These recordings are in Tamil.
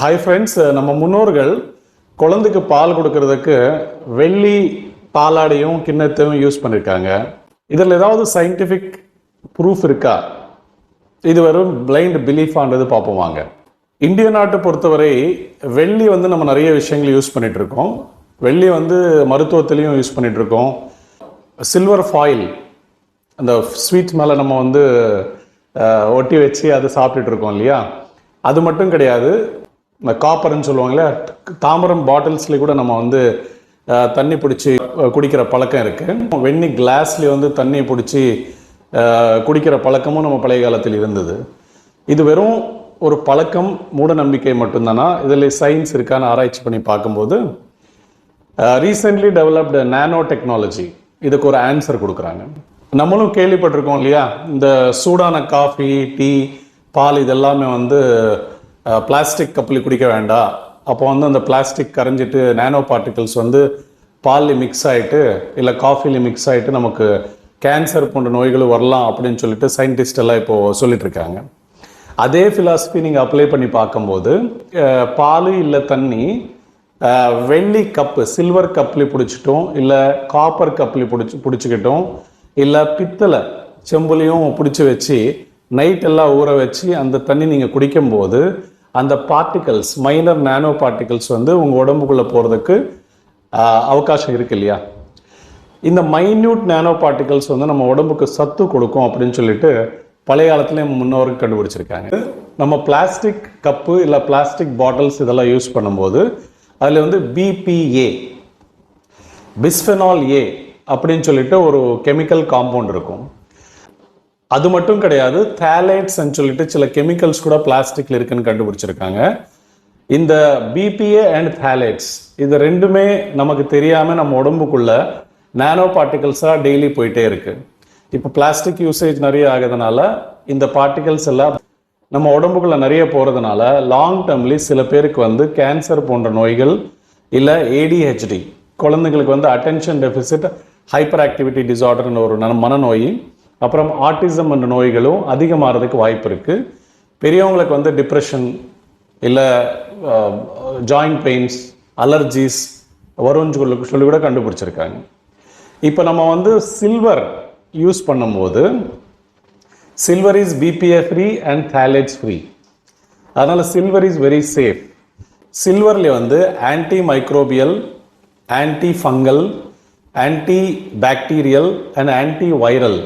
ஹாய் ஃப்ரெண்ட்ஸ், நம்ம முன்னோர்கள் குழந்தைக்கு பால் கொடுக்கறதுக்கு வெள்ளி பாலாடையும் கிண்ணத்தையும் யூஸ் பண்ணியிருக்காங்க. இதில் ஏதாவது சயின்டிஃபிக் ப்ரூஃப் இருக்கா? இது வெறும் பிளைண்ட் பிலீஃபான்றது பார்ப்போம் வாங்க. இந்திய நாட்டை பொறுத்தவரை வெள்ளி நம்ம நிறைய விஷயங்கள் யூஸ் பண்ணிட்டு இருக்கோம். வெள்ளி மருத்துவத்திலையும் யூஸ் பண்ணிட்டு இருக்கோம். சில்வர் ஃபாயில் அந்த ஸ்வீட் மேலே நம்ம ஒட்டி வச்சு அதை சாப்பிட்டுட்டு இருக்கோம் இல்லையா? அது மட்டும் கிடையாது, இந்த காப்பர்னு சொல்லுவாங்களே, தாமிரம் பாட்டில்ஸ்லேயே கூட நம்ம தண்ணி பிடிச்சி குடிக்கிற பழக்கம் இருக்குது. வெண்ணி கிளாஸ்லேயே தண்ணி பிடிச்சி குடிக்கிற பழக்கமும் நம்ம பழைய காலத்தில் இருந்தது. இது வெறும் ஒரு பழக்கம், மூட நம்பிக்கை மட்டும்தானா? இதில் சயின்ஸ் இருக்கான்னு ஆராய்ச்சி பண்ணி பார்க்கும்போது ரீசென்ட்லி டெவலப்டு நானோ டெக்னாலஜி இதுக்கு ஒரு ஆன்சர் கொடுக்குறாங்க. நம்மளும் கேள்விப்பட்டிருக்கோம் இல்லையா, இந்த சூடான காஃபி, டீ, பால் இதெல்லாமே பிளாஸ்டிக் கப்பில் குடிக்க வேண்டாம். அப்போ அந்த பிளாஸ்டிக் கரைஞ்சிட்டு நானோ பார்ட்டிகல்ஸ் பாலில் மிக்ஸ் ஆகிட்டு இல்லை காஃபியில் மிக்ஸ் ஆகிட்டு நமக்கு கேன்சர் போன்ற நோய்கள் வரலாம் அப்படின்னு சொல்லிட்டு சயின்டிஸ்ட் எல்லாம் இப்போது சொல்லிட்டு இருக்காங்க. அதே ஃபிலாசபி நீங்கள் அப்ளை பண்ணி பார்க்கும்போது பால் இல்லை தண்ணி வெள்ளி கப்பு, சில்வர் கப்பில் பிடிச்சிட்டோம், இல்லை காப்பர் கப்பில் பிடிச்சிக்கிட்டோம், இல்லை பித்தளை செம்புலையும் பிடிச்சி வச்சு நைட் எல்லாம் ஊற வச்சு அந்த தண்ணி நீங்கள் குடிக்கும்போது அந்த பார்ட்டிகல்ஸ், மைனர் நானோ பார்ட்டிகல்ஸ் உங்கள் உடம்புக்குள்ளே போகிறதுக்கு அவகாசம் இருக்கு இல்லையா? இந்த மைன்யூட் நானோ பார்ட்டிகல்ஸ் நம்ம உடம்புக்கு சத்து கொடுக்கும் அப்படின்னு சொல்லிட்டு பழைய காலத்துல முன்னோருக்கு கண்டுபிடிச்சிருக்காங்க. நம்ம பிளாஸ்டிக் கப்பு இல்லை பிளாஸ்டிக் பாட்டில்ஸ் இதெல்லாம் யூஸ் பண்ணும்போது அதில் பிபிஏ, பிஸ்ஃபெனால் ஏ அப்படின்னு சொல்லிட்டு ஒரு கெமிக்கல் காம்பவுண்ட் இருக்கும். அது மட்டும் கிடையாது, தேலைட்ஸ் சொல்லிட்டு சில கெமிக்கல்ஸ் கூட பிளாஸ்டிக்ல இருக்குன்னு கண்டுபிடிச்சிருக்காங்க. இந்த பிபிஏ அண்ட் தேலைட்ஸ் இது ரெண்டுமே நமக்கு தெரியாம நம்ம உடம்புக்குள்ள நானோ பார்ட்டிகல்ஸா டெய்லி போயிட்டே இருக்கு. இப்போ பிளாஸ்டிக் யூசேஜ் நிறைய ஆகுறதுனால இந்த பார்ட்டிகல்ஸ் எல்லாம் நம்ம உடம்புக்குள்ள நிறைய போறதுனால லாங் டேர்ம்லி சில பேருக்கு கேன்சர் போன்ற நோய்கள், இல்லை ஏடிஹெச்டி, குழந்தைங்களுக்கு அட்டென்ஷன் டெபிசிட் ஹைப்பர் ஆக்டிவிட்டி டிசார்டர்னு ஒரு மனநோய், அப்புறம் ஆட்டிசம் என்ற நோய்களும் அதிகமாகிறதுக்கு வாய்ப்பு இருக்குது. பெரியவங்களுக்கு டிப்ரெஷன் இல்லை ஜாயிண்ட் பெயின்ஸ், அலர்ஜிஸ் வரும்னு சொல்லி கூட கண்டுபிடிச்சிருக்காங்க. இப்போ நம்ம சில்வர் யூஸ் பண்ணும்போது silver is BPA free and phthalates free. அதனால் சில்வர் இஸ் வெரி சேஃப். சில்வர்லேயே anti microbial, anti fungal, anti bacterial and anti viral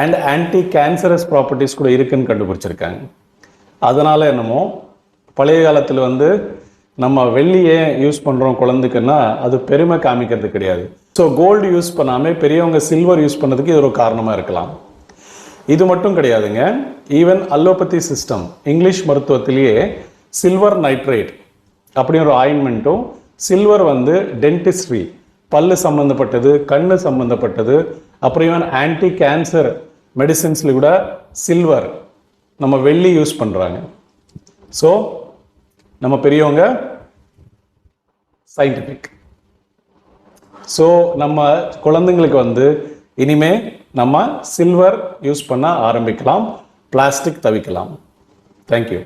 and anti cancerous properties கூட இருக்குன்னு கண்டுபிடிச்சிருக்காங்க. அதனால என்னமோ பழைய காலத்தில் நம்ம வெள்ளியே யூஸ் பண்ணுறோம் குழந்தைக்குன்னா அது பெருமை காமிக்கிறது கிடையாது. ஸோ கோல்டு யூஸ் பண்ணாமல் பெரியவங்க சில்வர் யூஸ் பண்ணதுக்கு இது ஒரு காரணமாக இருக்கலாம். இது மட்டும் கிடையாதுங்க, ஈவன் அலோபதி சிஸ்டம், இங்கிலீஷ் மருத்துவத்திலேயே சில்வர் நைட்ரேட் அப்படின்னு ஒரு ஆயின்மெண்ட்டும், சில்வர் டென்டிஸ்ட்ரி, பல்லு சம்மந்தப்பட்டது, கண்ணு சம்மந்தப்பட்டது, அப்புறம் ஈவன் ஆன்டி கேன்சர் மெடிசின்ஸில் கூட சில்வர், நம்ம வெள்ளி யூஸ் பண்ணுறாங்க. ஸோ நம்ம பெரியவங்க சயின்டிஃபிக். ஸோ நம்ம குழந்தைங்களுக்கு இனிமே நம்ம சில்வர் யூஸ் பண்ண ஆரம்பிக்கலாம், பிளாஸ்டிக் தவிக்கலாம். தேங்க்யூ.